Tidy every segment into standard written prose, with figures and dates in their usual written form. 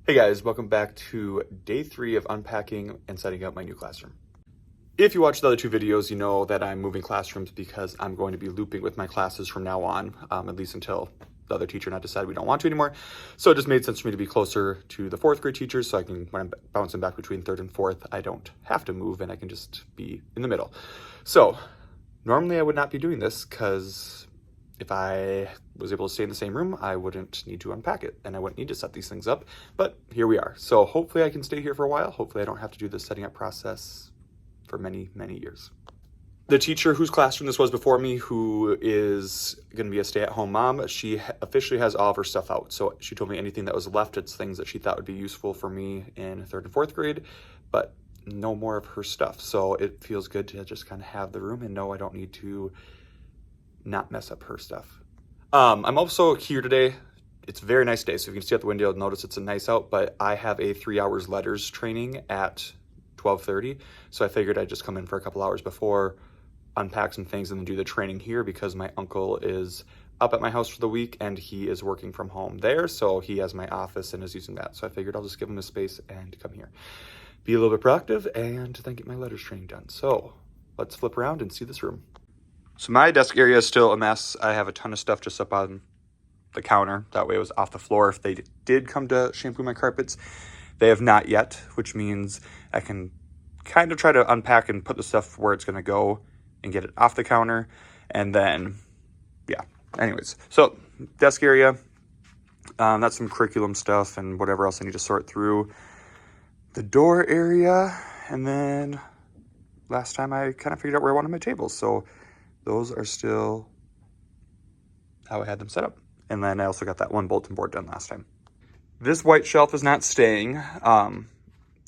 Hey guys, welcome back to day 3 of unpacking and setting up my new classroom. If you watched the other 2 videos, you know that I'm moving classrooms because I'm going to be looping with my classes from now on, at least until the other teacher and I decide we don't want to anymore. So it just made sense for me to be closer to the 4th grade teachers, so I can, when I'm bouncing back between 3rd and 4th, I don't have to move and I can just be in the middle. So normally I would not be doing this because if I was able to stay in the same room, I wouldn't need to unpack it and I wouldn't need to set these things up, but here we are. So hopefully I can stay here for a while. Hopefully I don't have to do this setting up process for many, many years. The teacher whose classroom this was before me, who is going to be a stay-at-home mom, she officially has all of her stuff out. So she told me anything that was left, it's things that she thought would be useful for me in 3rd and 4th grade, but no more of her stuff. So it feels good to just kind of have the room and know I don't need to not mess up her stuff. I'm also here today. It's a very nice day, so if you can see out the window, notice it's a nice out, but I have a 3 hours letters training at 12:30, so I figured I'd just come in for a couple hours before, unpack some things, and then do the training here because my uncle is up at my house for the week and he is working from home there, so he has my office and is using that. So I figured I'll just give him a space and come here, be a little bit productive, and then get my letters training done. So let's flip around and see this room. So my desk area is still a mess. I have a ton of stuff just up on the counter. That way it was off the floor. If they did come to shampoo my carpets, they have not yet, which means I can kind of try to unpack and put the stuff where it's going to go and get it off the counter. And then, yeah, anyways. So desk area, that's some curriculum stuff and whatever else I need to sort through. The door area, and then last time I kind of figured out where I wanted my tables. So those are still how I had them set up. And then I also got that one bulletin board done last time. This white shelf is not staying.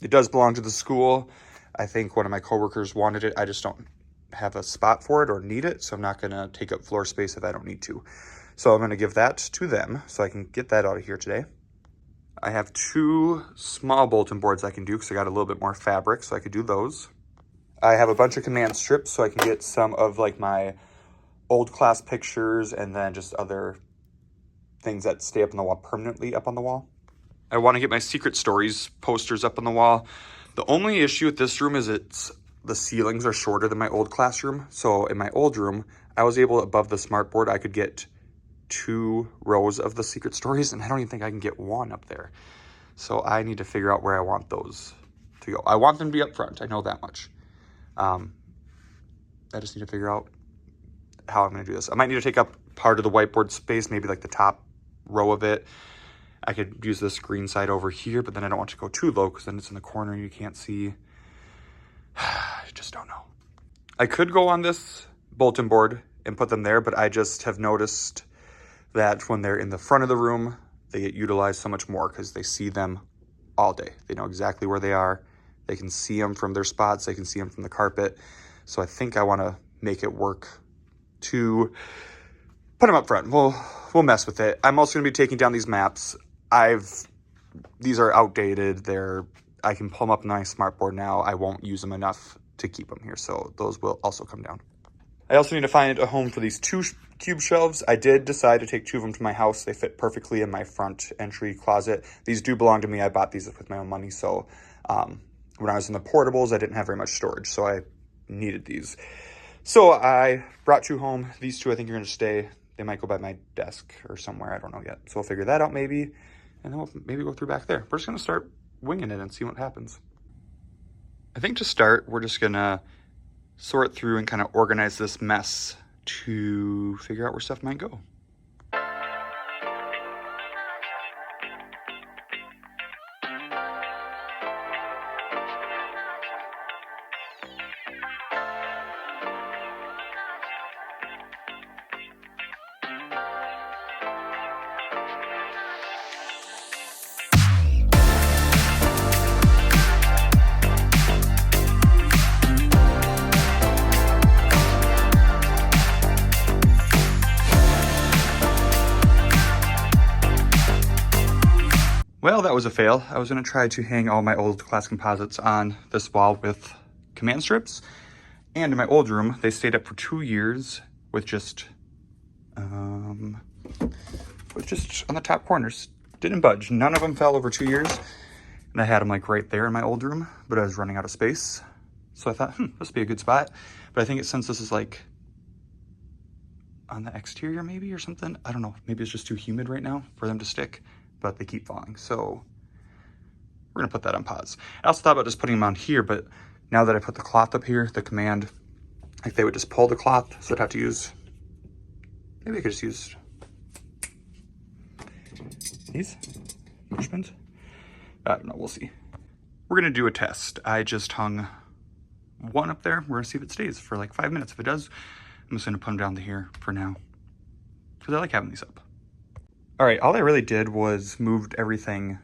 It does belong to the school. I think one of my coworkers wanted it. I just don't have a spot for it or need it, so I'm not gonna take up floor space if I don't need to. So I'm gonna give that to them so I can get that out of here today. I have 2 small bulletin boards I can do because I got a little bit more fabric, so I could do those. I have a bunch of command strips so I can get some of like my old class pictures and then just other things that stay up on the wall permanently up on the wall. I want to get my secret stories posters up on the wall. The only issue with this room is the ceilings are shorter than my old classroom. So in my old room, I was able, above the smartboard, I could get 2 rows of the secret stories, and I don't even think I can get 1 up there. So I need to figure out where I want those to go. I want them to be up front, I know that much. I just need to figure out how I'm going to do this. I might need to take up part of the whiteboard space, maybe like the top row of it. I could use this green side over here, but then I don't want to go too low because then it's in the corner and you can't see. I just don't know. I could go on this bulletin board and put them there, but I just have noticed that when they're in the front of the room, they get utilized so much more because they see them all day. They know exactly where they are. They can see them from their spots. They can see them from the carpet. So I think I want to make it work to put them up front. We'll mess with it. I'm also going to be taking down these maps. These are outdated. I can pull them up on my smartboard now. I won't use them enough to keep them here. So those will also come down. I also need to find a home for these 2 cube shelves. I did decide to take 2 of them to my house. They fit perfectly in my front entry closet. These do belong to me. I bought these with my own money. So when I was in the portables, I didn't have very much storage, so I needed these. So I brought 2 home. These 2 I think are gonna stay. They might go by my desk or somewhere, I don't know yet. So we'll figure that out maybe, and then we'll maybe go through back there. We're just gonna start winging it and see what happens. I think to start, we're just gonna sort through and kind of organize this mess to figure out where stuff might go. Well, that was a fail. I was going to try to hang all my old class composites on this wall with command strips. And in my old room, they stayed up for 2 years with just on the top corners, didn't budge. None of them fell over 2 years. And I had them like right there in my old room, but I was running out of space. So I thought, this would be a good spot. But I think since this is like on the exterior maybe or something, I don't know. Maybe it's just too humid right now for them to stick, but they keep falling. So we're gonna put that on pause. I also thought about just putting them on here, but now that I put the cloth up here, the command, like they would just pull the cloth, so I'd have to use, maybe I could just use these push pins. I don't know, we'll see. We're gonna do a test. I just hung one up there. We're gonna see if it stays for like 5 minutes. If it does, I'm just gonna put them down to here for now, because I like having these up. All right, all I really did was moved everything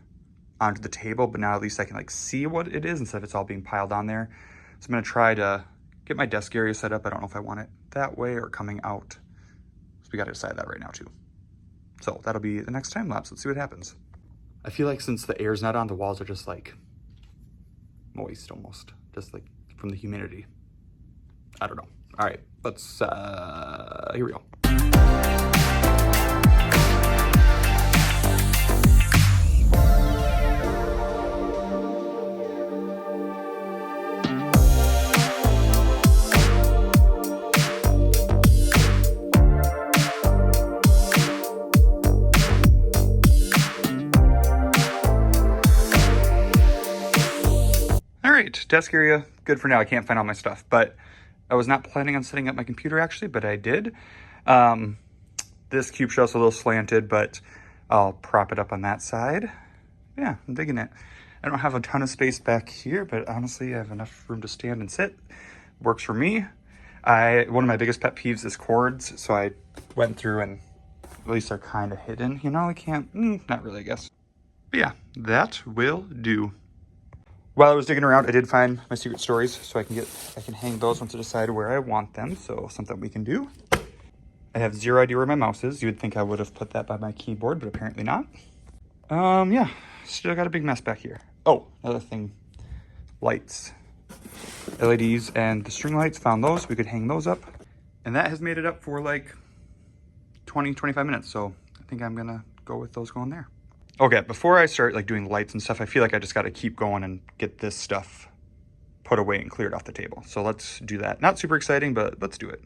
onto the table, but now at least I can like see what it is instead of it's all being piled on there. So I'm gonna try to get my desk area set up. I don't know if I want it that way or coming out. So we gotta decide that right now too. So that'll be the next time lapse. Let's see what happens. I feel like since the air's not on, the walls are just like moist almost, just like from the humidity. I don't know. All right, let's, here we go. Desk area, good for now. I can't find all my stuff, but I was not planning on setting up my computer actually, but I did. This cube shelf's a little slanted, but I'll prop it up on that side. Yeah, I'm digging it. I don't have a ton of space back here, but honestly, I have enough room to stand and sit. Works for me. One of my biggest pet peeves is cords, so I went through and at least they're kind of hidden. You know, I can't, not really, I guess. But yeah, that will do. While I was digging around, I did find my secret stories, so I can hang those once I decide where I want them. So something we can do. I have zero idea where my mouse is. You would think I would have put that by my keyboard, but apparently not. Yeah, still got a big mess back here. Oh, another thing, lights, LEDs, and the string lights. Found those. We could hang those up, and that has made it up for like 20-25 minutes. So I think I'm gonna go with those going there. Okay, before I start like doing lights and stuff, I feel like I just got to keep going and get this stuff put away and cleared off the table. So let's do that. Not super exciting, but let's do it.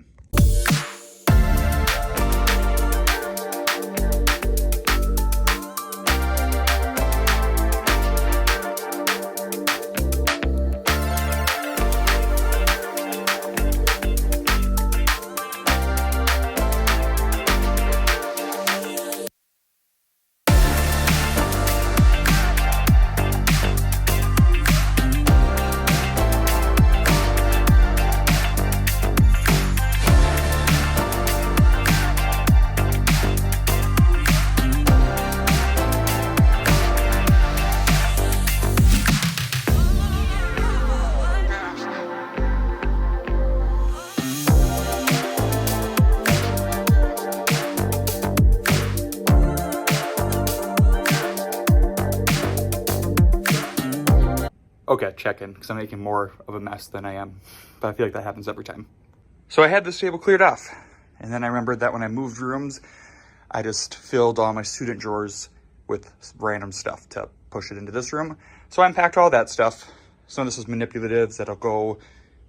Okay, check in, because I'm making more of a mess than I am. But I feel like that happens every time. So I had this table cleared off. And then I remembered that when I moved rooms, I just filled all my student drawers with random stuff to push it into this room. So I unpacked all that stuff. Some of this is manipulatives that'll go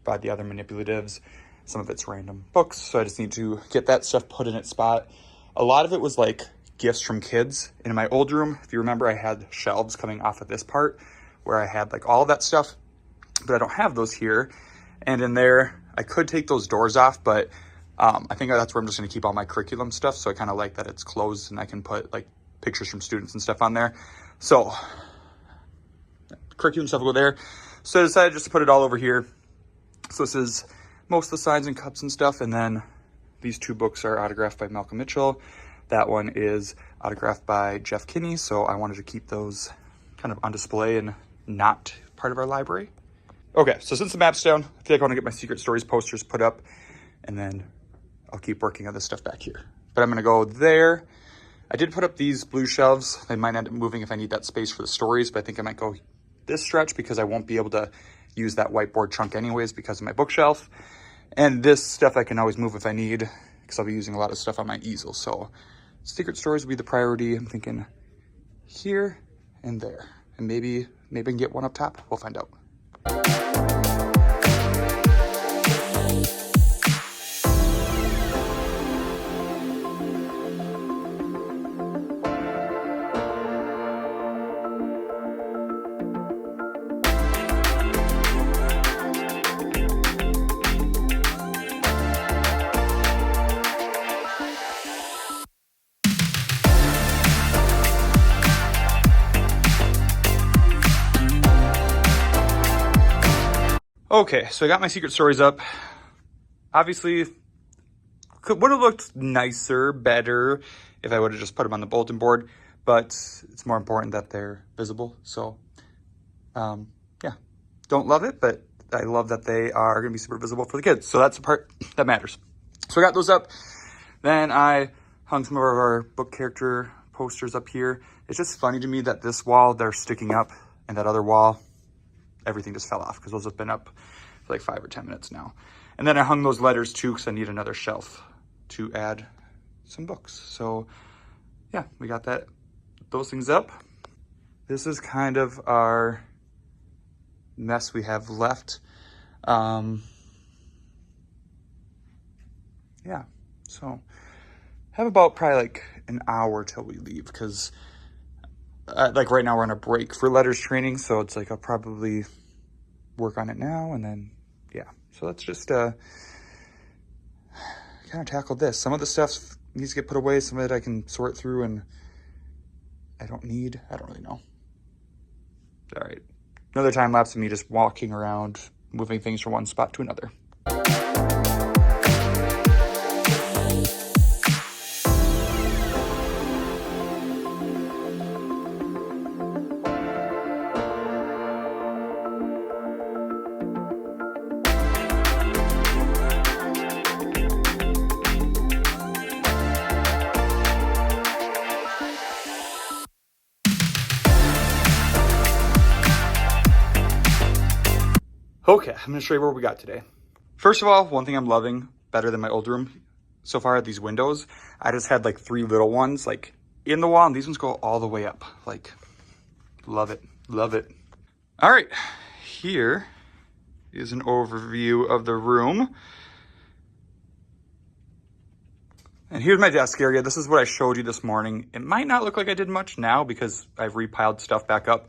by the other manipulatives. Some of it's random books. So I just need to get that stuff put in its spot. A lot of it was like gifts from kids. In my old room, if you remember, I had shelves coming off of this part where I had like all of that stuff, but I don't have those here. And in there, I could take those doors off, but I think that's where I'm just gonna keep all my curriculum stuff. So I kind of like that it's closed and I can put like pictures from students and stuff on there. So curriculum stuff will go there. So I decided just to put it all over here. So this is most of the signs and cups and stuff. And then these two books are autographed by Malcolm Mitchell. That one is autographed by Jeff Kinney. So I wanted to keep those kind of on display and not part of our library. Okay, so since the map's down, I feel like I want to get my Secret Stories posters put up, and then I'll keep working on this stuff back here. But I'm gonna go there. I did put up these blue shelves. They might end up moving if I need that space for the stories, but I think I might go this stretch because I won't be able to use that whiteboard chunk anyways because of my bookshelf. And this stuff I can always move if I need, because I'll be using a lot of stuff on my easel. So Secret Stories will be the priority. I'm thinking here and there. And maybe I can get one up top. We'll find out. Okay, so I got my secret stories up. Obviously, would have looked nicer, better, if I would have just put them on the bulletin board, but it's more important that they're visible. So, yeah, don't love it, but I love that they are going to be super visible for the kids. So that's the part that matters. So I got those up. Then I hung some of our book character posters up here. It's just funny to me that this wall, they're sticking up, and that other wall, everything just fell off because those have been up for like 5 or 10 minutes now. And then I hung those letters too because I need another shelf to add some books. So yeah, we got those things up. This is kind of our mess we have left. Yeah, so have about probably like an hour till we leave because like right now we're on a break for letters training. So it's like I'll probably work on it now and then, yeah. So let's just kind of tackle this. Some of the stuff needs to get put away. Some of it I can sort through and I don't really know. All right. Another time lapse of me just walking around, moving things from one spot to another. Okay, I'm gonna show you what we got today. First of all, one thing I'm loving better than my old room so far are these windows. I just had like 3 little ones like in the wall, and these ones go all the way up. Like, love it, love it. All right, here is an overview of the room. And here's my desk area. This is what I showed you this morning. It might not look like I did much now because I've repiled stuff back up,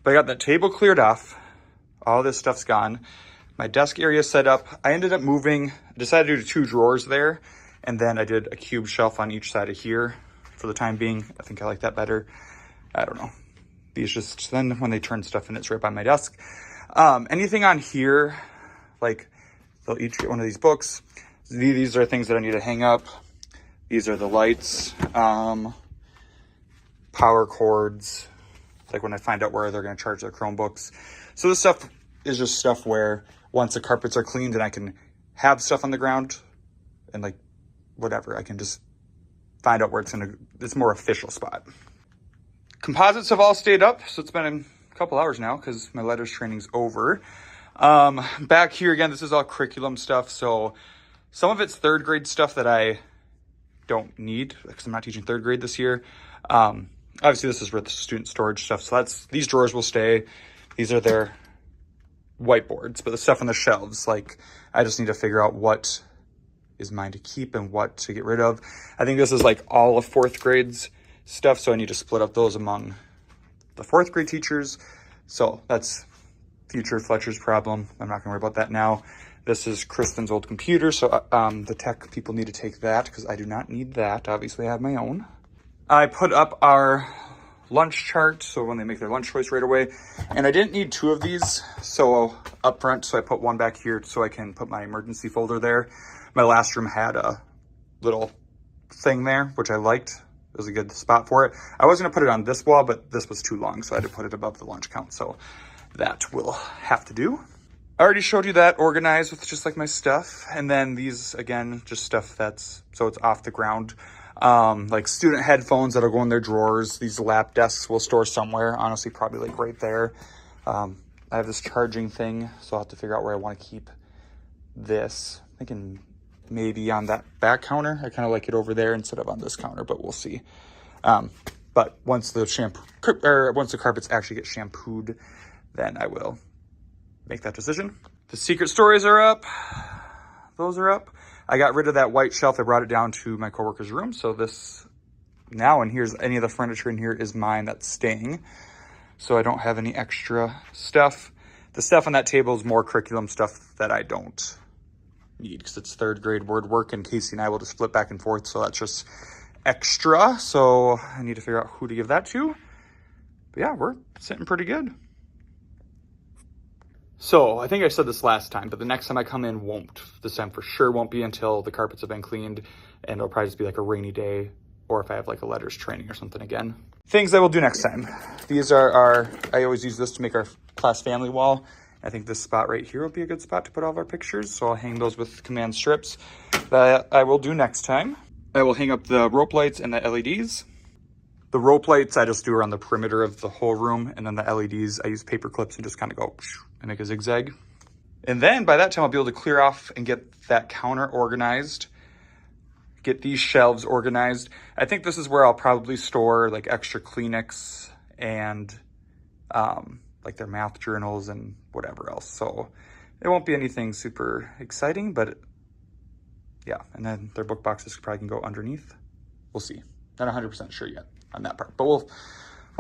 but I got that table cleared off. All this stuff's gone. My desk area set up. I ended up moving, decided to do 2 drawers there. And then I did a cube shelf on each side of here for the time being. I think I like that better. I don't know. These just, then when they turn stuff in, it's right by my desk. Anything on here, like they'll each get one of these books. These are things that I need to hang up. These are the lights, power cords, like when I find out where they're gonna charge their Chromebooks. So this stuff is just stuff where once the carpets are cleaned and I can have stuff on the ground and like whatever, I can just find out where it's more official spot. Composites have all stayed up, so it's been a couple hours now because my letters training's over. Back here again, this is all curriculum stuff. So some of it's 3rd grade stuff that I don't need because I'm not teaching 3rd grade this year. Obviously this is for the student storage stuff. So these drawers will stay. These are their whiteboards, but the stuff on the shelves, like I just need to figure out what is mine to keep and what to get rid of. I think this is like all of 4th grade's stuff. So I need to split up those among the 4th grade teachers. So that's future Fletcher's problem. I'm not gonna worry about that now. This is Kristen's old computer. So the tech people need to take that because I do not need that. Obviously I have my own. I put up our lunch chart, so when they make their lunch choice right away. And I didn't need 2 of these, so up front, so I put one back here so I can put my emergency folder there. My last room had a little thing there, which I liked. It was a good spot for it. I was gonna put it on this wall, but this was too long, so I had to put it above the lunch count, so that will have to do. I already showed you that organized with just like my stuff. And then these, again, just stuff so it's off the ground. Like student headphones that'll go in their drawers. These lap desks will store somewhere, honestly, probably like right there. I have this charging thing, so I'll have to figure out where I want to keep this. I'm thinking maybe on that back counter. I kind of like it over there instead of on this counter, but we'll see. But once the once the carpets actually get shampooed, then I will make that decision. The secret stories are up. Those are up. I got rid of that white shelf. I brought it down to my coworker's room. So this now, and here's any of the furniture in here is mine that's staying. So I don't have any extra stuff. The stuff on that table is more curriculum stuff that I don't need because it's third grade word work, and Casey and I will just flip back and forth. So that's just extra. So I need to figure out who to give that to. But yeah, we're sitting pretty good. So I think I said this last time, but the next time I come in won't. This time for sure won't be until the carpets have been cleaned, and it'll probably just be like a rainy day, or if I have like a letters training or something again. Things I will do next time. These are I always use this to make our class family wall. I think this spot right here will be a good spot to put all of our pictures. So I'll hang those with command strips. That I will do next time. I will hang up the rope lights and the LEDs. The rope lights I just do around the perimeter of the whole room, and then the LEDs I use paper clips and just kind of go and make a zigzag. And then by that time I'll be able to clear off and get that counter organized, get these shelves organized. I think this is where I'll probably store like extra Kleenex and like their math journals and whatever else. So it won't be anything super exciting, but yeah. And then their book boxes probably can go underneath. We'll see. Not 100% sure yet on that part, but